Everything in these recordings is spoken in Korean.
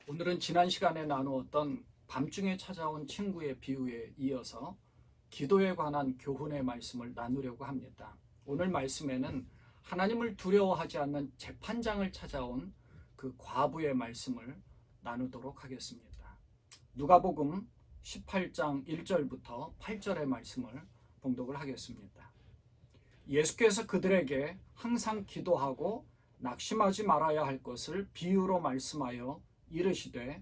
오늘은 지난 시간에 나누었던 밤중에 찾아온 친구의 비유에 이어서 기도에 관한 교훈의 말씀을 나누려고 합니다. 오늘 말씀에는 하나님을 두려워하지 않는 재판장을 찾아온 그 과부의 말씀을 나누도록 하겠습니다. 누가복음 18장 1절부터 8절의 말씀을 봉독을 하겠습니다. 예수께서 그들에게 항상 기도하고 낙심하지 말아야 할 것을 비유로 말씀하여 이르시되,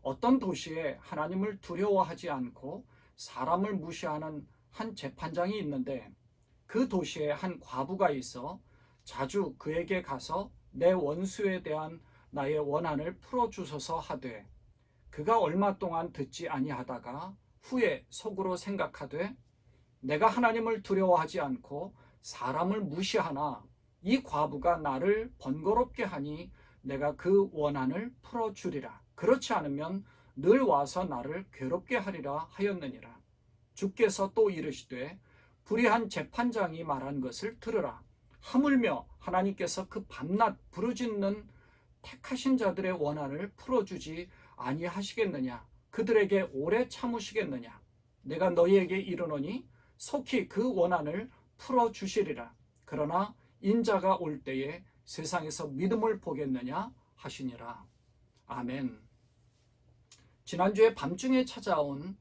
어떤 도시에 하나님을 두려워하지 않고 사람을 무시하는 한 재판장이 있는데, 그 도시에 한 과부가 있어 자주 그에게 가서 내 원수에 대한 나의 원한을 풀어주소서 하되, 그가 얼마 동안 듣지 아니하다가 후에 속으로 생각하되, 내가 하나님을 두려워하지 않고 사람을 무시하나 이 과부가 나를 번거롭게 하니 내가 그 원한을 풀어주리라. 그렇지 않으면 늘 와서 나를 괴롭게 하리라 하였느니라. 주께서 또 이르시되, 불의한 재판장이 말한 것을 들으라. 하물며 하나님께서 그 밤낮 부르짖는 택하신 자들의 원한을 풀어주지 아니하시겠느냐? 그들에게 오래 참으시겠느냐? 내가 너희에게 이르노니 속히 그 원한을 풀어주시리라. 그러나 인자가 올 때에 세상에서 믿음을 보겠느냐 하시니라. 아멘. 지난주에 밤중에 찾아온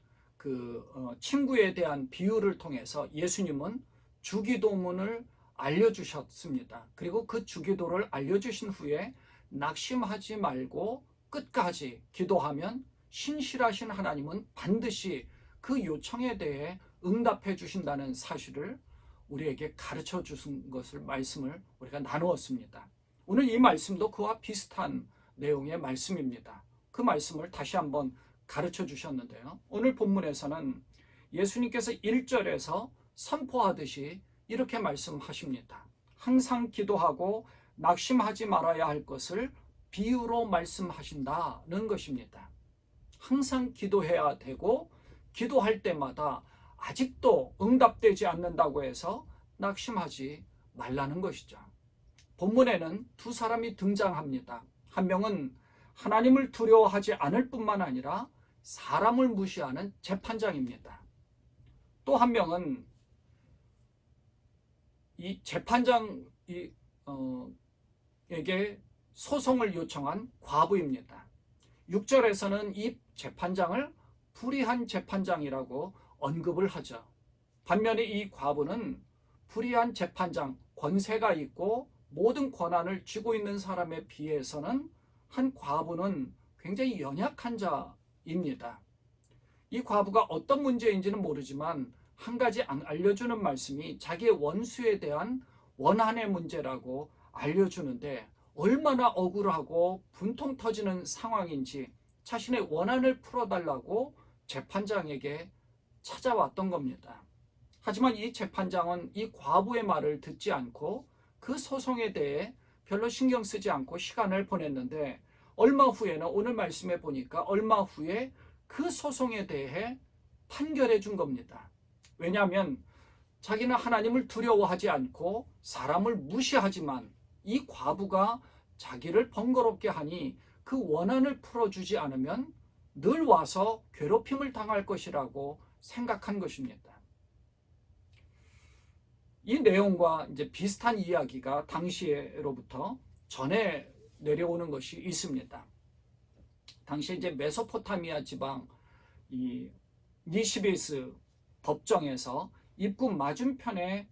친구에 대한 비유를 통해서 예수님은 주기도문을 알려주셨습니다. 그리고 그 주기도를 알려주신 후에 낙심하지 말고 끝까지 기도하면 신실하신 하나님은 반드시 그 요청에 대해 응답해 주신다는 사실을 우리에게 가르쳐 주신 것을 말씀을 우리가 나누었습니다. 오늘 이 말씀도 그와 비슷한 내용의 말씀입니다. 그 말씀을 다시 한번 가르쳐 주셨는데요. 오늘 본문에서는 예수님께서 1절에서 선포하듯이 이렇게 말씀하십니다. 항상 기도하고 낙심하지 말아야 할 것을 비유로 말씀하신다는 것입니다. 항상 기도해야 되고, 기도할 때마다 아직도 응답되지 않는다고 해서 낙심하지 말라는 것이죠. 본문에는 두 사람이 등장합니다. 한 명은 하나님을 두려워하지 않을 뿐만 아니라 사람을 무시하는 재판장입니다. 또 한 명은 이 재판장에게 소송을 요청한 과부입니다. 6절에서는 이 재판장을 불의한 재판장이라고 언급을 하죠. 반면에 이 과부는 불의한 재판장, 권세가 있고 모든 권한을 쥐고 있는 사람에 비해서는 한 과부는 굉장히 연약한 자입니다. 이 과부가 어떤 문제인지는 모르지만 한 가지 알려주는 말씀이 자기의 원수에 대한 원한의 문제라고 알려주는데, 얼마나 억울하고 분통 터지는 상황인지 자신의 원한을 풀어달라고 재판장에게 찾아왔던 겁니다. 하지만 이 재판장은 이 과부의 말을 듣지 않고 그 소송에 대해 별로 신경 쓰지 않고 시간을 보냈는데, 얼마 후에는 오늘 말씀에 보니까 얼마 후에 그 소송에 대해 판결해 준 겁니다. 왜냐하면 자기는 하나님을 두려워하지 않고 사람을 무시하지만 이 과부가 자기를 번거롭게 하니 그 원한을 풀어주지 않으면 늘 와서 괴롭힘을 당할 것이라고 생각한 것입니다. 이 내용과 이제 비슷한 이야기가 당시로부터 전해 내려오는 것이 있습니다. 당시 이제 메소포타미아 지방 이 니시베스 법정에서 입구 맞은편에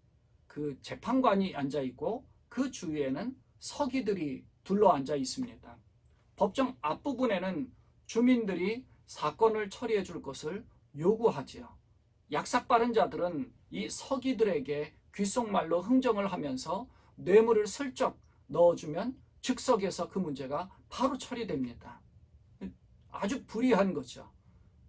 그 재판관이 앉아 있고 그 주위에는 서기들이 둘러 앉아 있습니다. 법정 앞부분에는 주민들이 사건을 처리해 줄 것을 요구하지요. 약삭빠른 자들은 이 서기들에게 귓속말로 흥정을 하면서 뇌물을 슬쩍 넣어주면 즉석에서 그 문제가 바로 처리됩니다. 아주 불의한 거죠.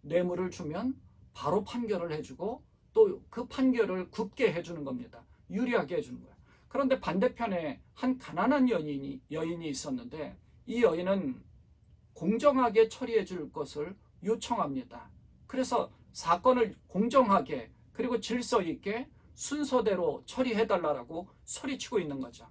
뇌물을 주면 바로 판결을 해주고 또 그 판결을 굽게 해주는 겁니다. 유리하게 해주는 거예요. 그런데 반대편에 한 가난한 여인이 있었는데, 이 여인은 공정하게 처리해 줄 것을 요청합니다. 그래서 사건을 공정하게 그리고 질서 있게 순서대로 처리해달라고 소리치고 있는 거죠.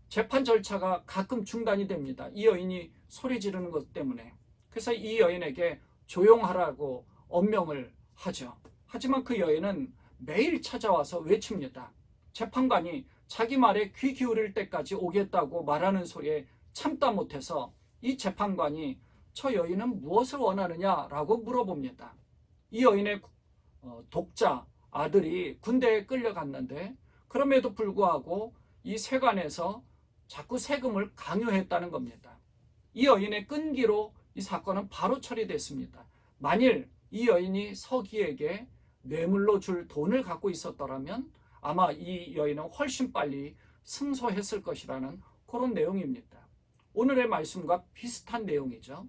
재판 절차가 가끔 중단이 됩니다. 이 여인이 소리 지르는 것 때문에. 그래서 이 여인에게 조용하라고 엄명을 하죠. 하지만 그 여인은 매일 찾아와서 외칩니다. 재판관이 자기 말에 귀 기울일 때까지 오겠다고 말하는 소리에 참다 못해서 이 재판관이 저 여인은 무엇을 원하느냐라고 물어봅니다. 이 여인의 독자 아들이 군대에 끌려갔는데 그럼에도 불구하고 이 세관에서 자꾸 세금을 강요했다는 겁니다. 이 여인의 끈기로 이 사건은 바로 처리됐습니다. 만일 이 여인이 서기에게 뇌물로 줄 돈을 갖고 있었더라면 아마 이 여인은 훨씬 빨리 승소했을 것이라는 그런 내용입니다. 오늘의 말씀과 비슷한 내용이죠.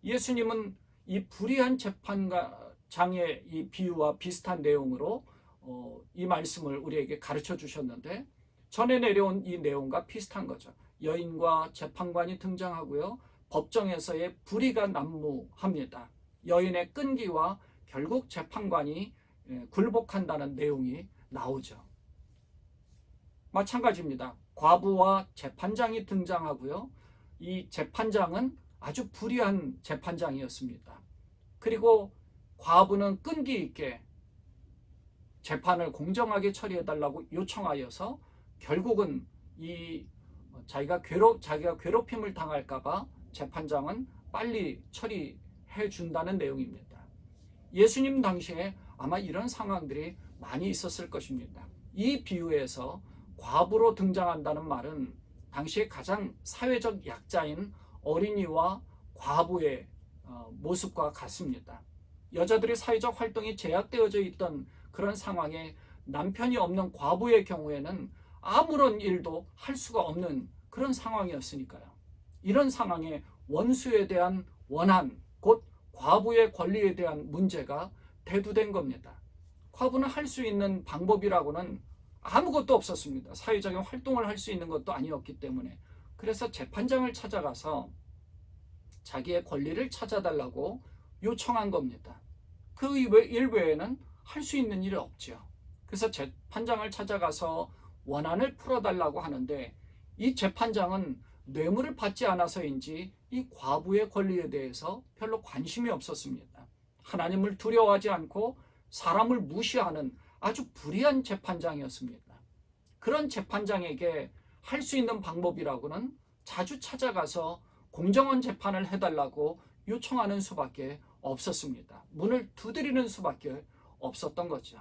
예수님은 이 불의한 재판장의 이 비유와 비슷한 내용으로 이 말씀을 우리에게 가르쳐 주셨는데 전에 내려온 이 내용과 비슷한 거죠. 여인과 재판관이 등장하고요. 법정에서의 불의가 난무합니다. 여인의 끈기와 결국 재판관이 굴복한다는 내용이 나오죠. 마찬가지입니다. 과부와 재판장이 등장하고요. 이 재판장은 아주 불의한 재판장이었습니다. 그리고 과부는 끈기 있게 재판을 공정하게 처리해달라고 요청하여서 결국은 자기가 괴롭힘을 당할까봐 재판장은 빨리 처리해 준다는 내용입니다. 예수님 당시에 아마 이런 상황들이 많이 있었을 것입니다. 이 비유에서 과부로 등장한다는 말은 당시에 가장 사회적 약자인 어린이와 과부의 모습과 같습니다. 여자들의 사회적 활동이 제약되어져 있던 그런 상황에 남편이 없는 과부의 경우에는 아무런 일도 할 수가 없는 그런 상황이었으니까요. 이런 상황에 원수에 대한 원한, 곧 과부의 권리에 대한 문제가 대두된 겁니다. 과부는 할 수 있는 방법이라고는 아무것도 없었습니다. 사회적인 활동을 할 수 있는 것도 아니었기 때문에. 그래서 재판장을 찾아가서 자기의 권리를 찾아달라고 요청한 겁니다. 그 일 외에는 할 수 있는 일이 없죠. 그래서 재판장을 찾아가서 원한을 풀어달라고 하는데 이 재판장은 뇌물을 받지 않아서인지 이 과부의 권리에 대해서 별로 관심이 없었습니다. 하나님을 두려워하지 않고 사람을 무시하는 아주 불의한 재판장이었습니다. 그런 재판장에게 할 수 있는 방법이라고는 자주 찾아가서 공정한 재판을 해달라고 요청하는 수밖에 없었습니다. 문을 두드리는 수밖에 없었던 거죠.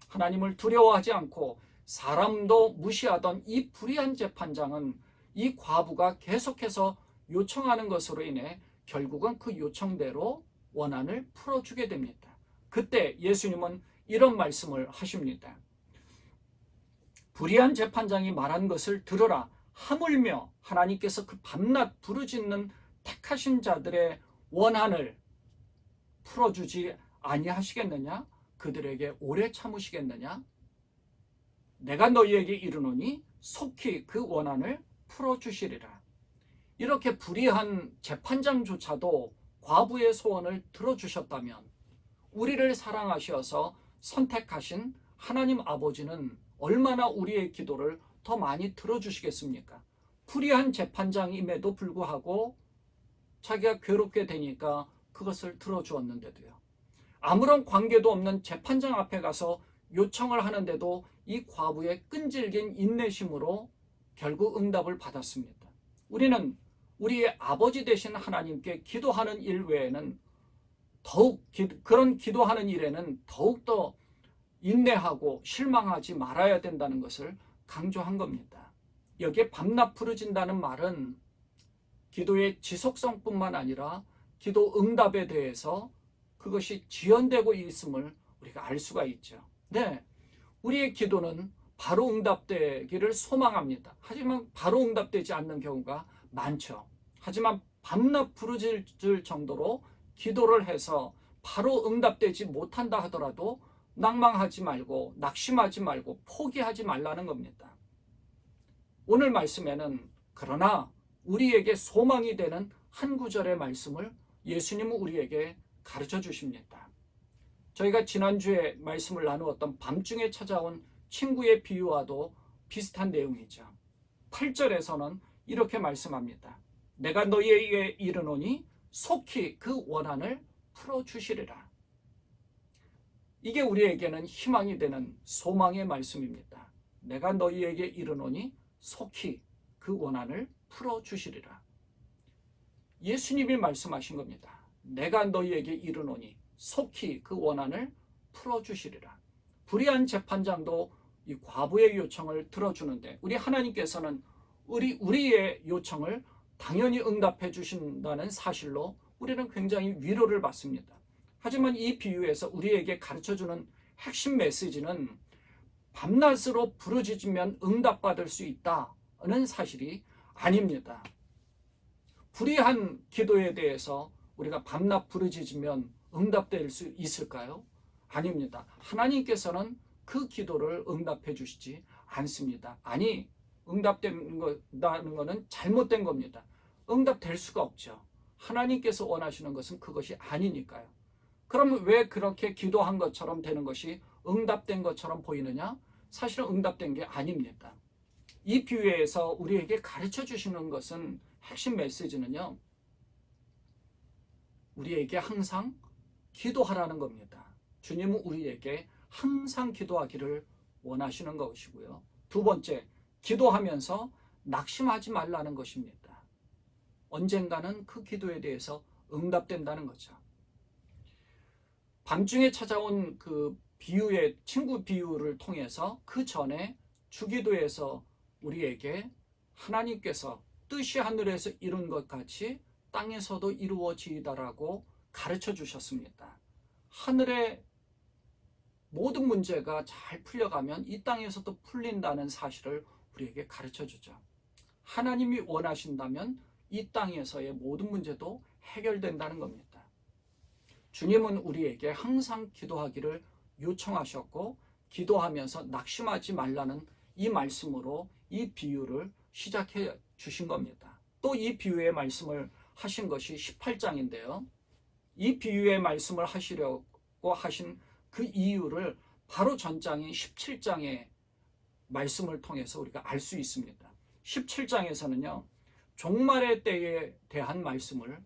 하나님을 두려워하지 않고 사람도 무시하던 이 불의한 재판장은 이 과부가 계속해서 요청하는 것으로 인해 결국은 그 요청대로 원한을 풀어주게 됩니다. 그때 예수님은 이런 말씀을 하십니다. 불의한 재판장이 말한 것을 들으라. 하물며 하나님께서 그 밤낮 부르짖는 택하신 자들의 원한을 풀어주지 아니하시겠느냐? 그들에게 오래 참으시겠느냐? 내가 너희에게 이르노니 속히 그 원한을 풀어주시리라. 이렇게 불의한 재판장조차도 과부의 소원을 들어주셨다면 우리를 사랑하셔서 선택하신 하나님 아버지는 얼마나 우리의 기도를 더 많이 들어주시겠습니까? 불의한 재판장임에도 불구하고 자기가 괴롭게 되니까 그것을 들어주었는데도요. 아무런 관계도 없는 재판장 앞에 가서 요청을 하는데도 이 과부의 끈질긴 인내심으로 결국 응답을 받았습니다. 우리는 우리의 아버지 되신 하나님께 기도하는 일 외에는 그런 기도하는 일에는 더욱더 인내하고 실망하지 말아야 된다는 것을 강조한 겁니다. 여기에 밤낮 부르짖는다는 말은 기도의 지속성뿐만 아니라 기도 응답에 대해서 그것이 지연되고 있음을 우리가 알 수가 있죠. 네, 우리의 기도는 바로 응답되기를 소망합니다. 하지만 바로 응답되지 않는 경우가 많죠. 하지만 밤낮 부르짖을 정도로 기도를 해서 바로 응답되지 못한다 하더라도 낭망하지 말고 낙심하지 말고 포기하지 말라는 겁니다. 오늘 말씀에는 그러나 우리에게 소망이 되는 한 구절의 말씀을 예수님은 우리에게 가르쳐 주십니다. 저희가 지난주에 말씀을 나누었던 밤중에 찾아온 친구의 비유와도 비슷한 내용이죠. 8절에서는 이렇게 말씀합니다. 내가 너희에게 이르노니 속히 그 원한을 풀어주시리라. 이게 우리에게는 희망이 되는 소망의 말씀입니다. 내가 너희에게 이르노니 속히 그 원한을 풀어주시리라. 예수님이 말씀하신 겁니다. 내가 너희에게 이르노니 속히 그 원한을 풀어주시리라. 불의한 재판장도 이 과부의 요청을 들어주는데 우리 하나님께서는 우리의 요청을 당연히 응답해 주신다는 사실로 우리는 굉장히 위로를 받습니다. 하지만 이 비유에서 우리에게 가르쳐주는 핵심 메시지는 밤낮으로 부르짖으면 응답받을 수 있다는 사실이 아닙니다. 불의한 기도에 대해서 우리가 밤낮 부르짖으면 응답될 수 있을까요? 아닙니다. 하나님께서는 그 기도를 응답해 주시지 않습니다. 아니, 응답된다는 것은 잘못된 겁니다. 응답될 수가 없죠. 하나님께서 원하시는 것은 그것이 아니니까요. 그러면 왜 그렇게 기도한 것처럼 되는 것이 응답된 것처럼 보이느냐? 사실은 응답된 게 아닙니다. 이 비유에서 우리에게 가르쳐 주시는 것은 핵심 메시지는요, 우리에게 항상 기도하라는 겁니다. 주님은 우리에게 항상 기도하기를 원하시는 것이고요. 두 번째, 기도하면서 낙심하지 말라는 것입니다. 언젠가는 그 기도에 대해서 응답된다는 거죠. 밤중에 찾아온 그 비유의 친구 비유를 통해서 그 전에 주기도에서 우리에게 하나님께서 뜻이 하늘에서 이룬 것 같이 땅에서도 이루어지이다라고 가르쳐 주셨습니다. 하늘의 모든 문제가 잘 풀려가면 이 땅에서도 풀린다는 사실을 우리에게 가르쳐 주죠. 하나님이 원하신다면 이 땅에서의 모든 문제도 해결된다는 겁니다. 주님은 우리에게 항상 기도하기를 요청하셨고 기도하면서 낙심하지 말라는 이 말씀으로 이 비유를 시작해 주신 겁니다. 또 이 비유의 말씀을 하신 것이 18장인데요. 이 비유의 말씀을 하시려고 하신 그 이유를 바로 전장인 17장의 말씀을 통해서 우리가 알 수 있습니다. 17장에서는요, 종말의 때에 대한 말씀을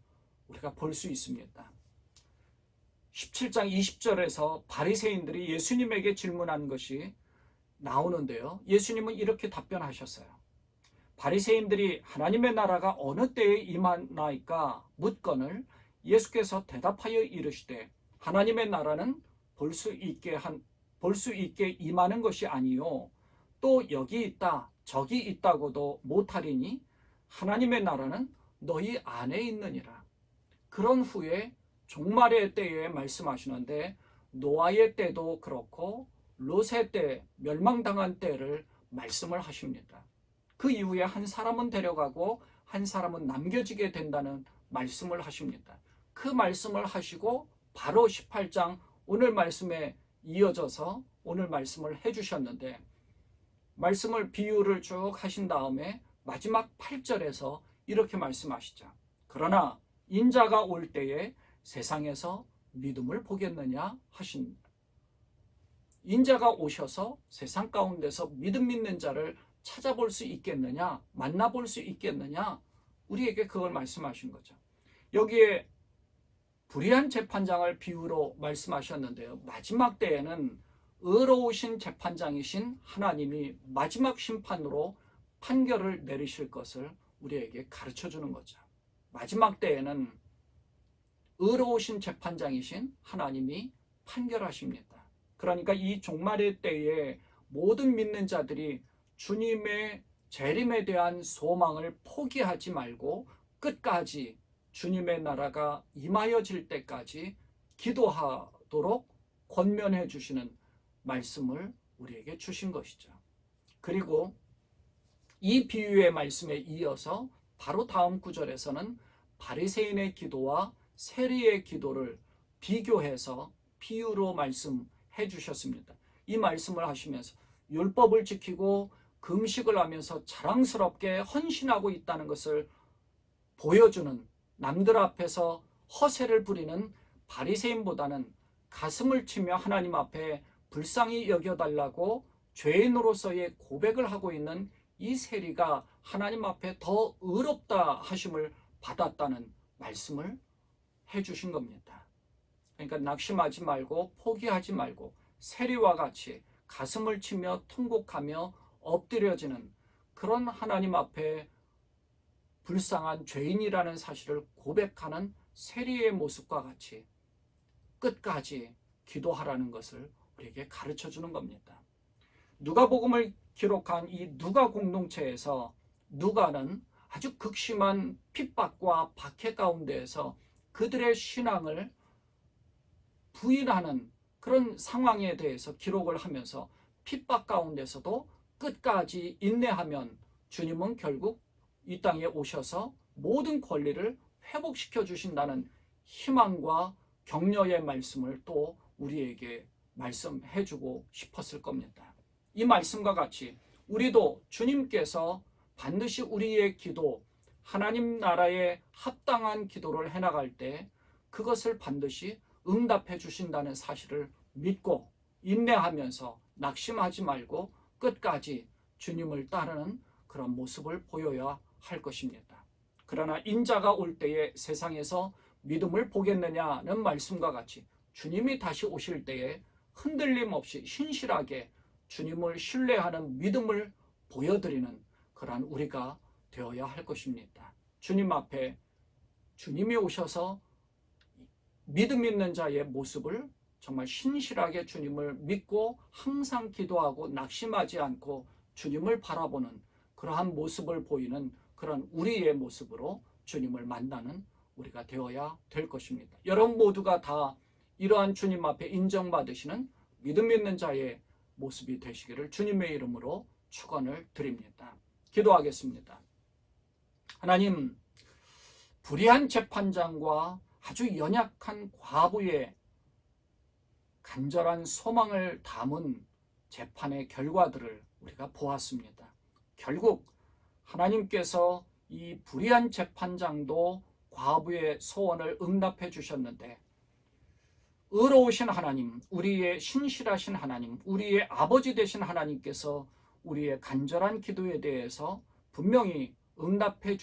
우리가 볼 수 있습니다. 17장 20절에서 바리새인들이 예수님에게 질문한 것이 나오는데요. 예수님은 이렇게 답변하셨어요. 바리새인들이 하나님의 나라가 어느 때에 임하나이까 묻거늘 예수께서 대답하여 이르시되 하나님의 나라는 볼 수 있게 임하는 것이 아니요 또 여기 있다 저기 있다고도 못하리니 하나님의 나라는 너희 안에 있느니라. 그런 후에 종말의 때에 말씀하시는데 노아의 때도 그렇고 롯의 때, 멸망당한 때를 말씀을 하십니다. 그 이후에 한 사람은 데려가고 한 사람은 남겨지게 된다는 말씀을 하십니다. 그 말씀을 하시고 바로 18장 오늘 말씀에 이어져서 오늘 말씀을 해주셨는데 말씀을 비유를 쭉 하신 다음에 마지막 8절에서 이렇게 말씀하시죠. 그러나 인자가 올 때에 세상에서 믿음을 보겠느냐 하십니다. 인자가 오셔서 세상 가운데서 믿음 있는 자를 찾아볼 수 있겠느냐, 만나볼 수 있겠느냐, 우리에게 그걸 말씀하신 거죠. 여기에 불의한 재판장을 비유로 말씀하셨는데요. 마지막 때에는 의로우신 재판장이신 하나님이 마지막 심판으로 판결을 내리실 것을 우리에게 가르쳐 주는 거죠. 마지막 때에는 의로우신 재판장이신 하나님이 판결하십니다. 그러니까 이 종말의 때에 모든 믿는 자들이 주님의 재림에 대한 소망을 포기하지 말고 끝까지 주님의 나라가 임하여질 때까지 기도하도록 권면해 주시는 말씀을 우리에게 주신 것이죠. 그리고 이 비유의 말씀에 이어서 바로 다음 구절에서는 바리새인의 기도와 세리의 기도를 비교해서 비유로 말씀해 주셨습니다. 이 말씀을 하시면서 율법을 지키고 금식을 하면서 자랑스럽게 헌신하고 있다는 것을 보여주는, 남들 앞에서 허세를 부리는 바리새인보다는 가슴을 치며 하나님 앞에 불쌍히 여겨달라고 죄인으로서의 고백을 하고 있는 이 세리가 하나님 앞에 더 의롭다 하심을 받았다는 말씀을 해주신 겁니다. 그러니까 낙심하지 말고 포기하지 말고 세리와 같이 가슴을 치며 통곡하며 엎드려지는 그런 하나님 앞에 불쌍한 죄인이라는 사실을 고백하는 세리의 모습과 같이 끝까지 기도하라는 것을 우리에게 가르쳐 주는 겁니다. 누가복음을 기록한 이 누가 공동체에서 누가는 아주 극심한 핍박과 박해 가운데에서 그들의 신앙을 부인하는 그런 상황에 대해서 기록을 하면서 핍박 가운데서도 끝까지 인내하면 주님은 결국 이 땅에 오셔서 모든 권리를 회복시켜 주신다는 희망과 격려의 말씀을 또 우리에게 말씀해 주고 싶었을 겁니다. 이 말씀과 같이 우리도 주님께서 반드시 우리의 기도, 하나님 나라에 합당한 기도를 해나갈 때 그것을 반드시 응답해 주신다는 사실을 믿고 인내하면서 낙심하지 말고 끝까지 주님을 따르는 그런 모습을 보여야 할 것입니다. 그러나 인자가 올 때에 세상에서 믿음을 보겠느냐는 말씀과 같이 주님이 다시 오실 때에 흔들림 없이 신실하게 주님을 신뢰하는 믿음을 보여드리는 그러한 우리가 되어야 할 것입니다. 주님 앞에 주님이 오셔서 믿음 있는 자의 모습을 정말 신실하게 주님을 믿고 항상 기도하고 낙심하지 않고 주님을 바라보는 그러한 모습을 보이는 그런 우리의 모습으로 주님을 만나는 우리가 되어야 될 것입니다. 여러분 모두가 다 이러한 주님 앞에 인정받으시는 믿음 있는 자의 모습이 되시기를 주님의 이름으로 축원을 드립니다. 기도하겠습니다. 하나님, 불의한 재판장과 아주 연약한 과부의 간절한 소망을 담은 재판의 결과들을 우리가 보았습니다. 결국 하나님께서 이 불의한 재판장도 과부의 소원을 응답해 주셨는데 의로우신 하나님, 우리의 신실하신 하나님, 우리의 아버지 되신 하나님께서 우리의 간절한 기도에 대해서 분명히 응답해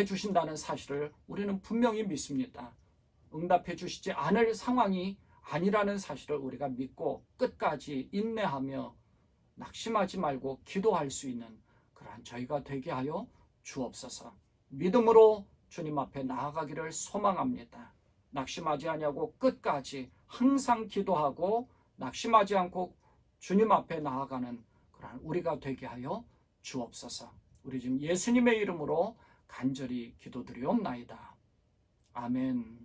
주신다는 사실을 우리는 분명히 믿습니다. 응답해 주시지 않을 상황이 아니라는 사실을 우리가 믿고 끝까지 인내하며 낙심하지 말고 기도할 수 있는 그러한 저희가 되게 하여 주옵소서. 믿음으로 주님 앞에 나아가기를 소망합니다. 낙심하지 아니하고 끝까지 항상 기도하고 낙심하지 않고 주님 앞에 나아가는 그러한 우리가 되게 하여 주옵소서. 우리 지금 예수님의 이름으로 간절히 기도드리옵나이다. 아멘.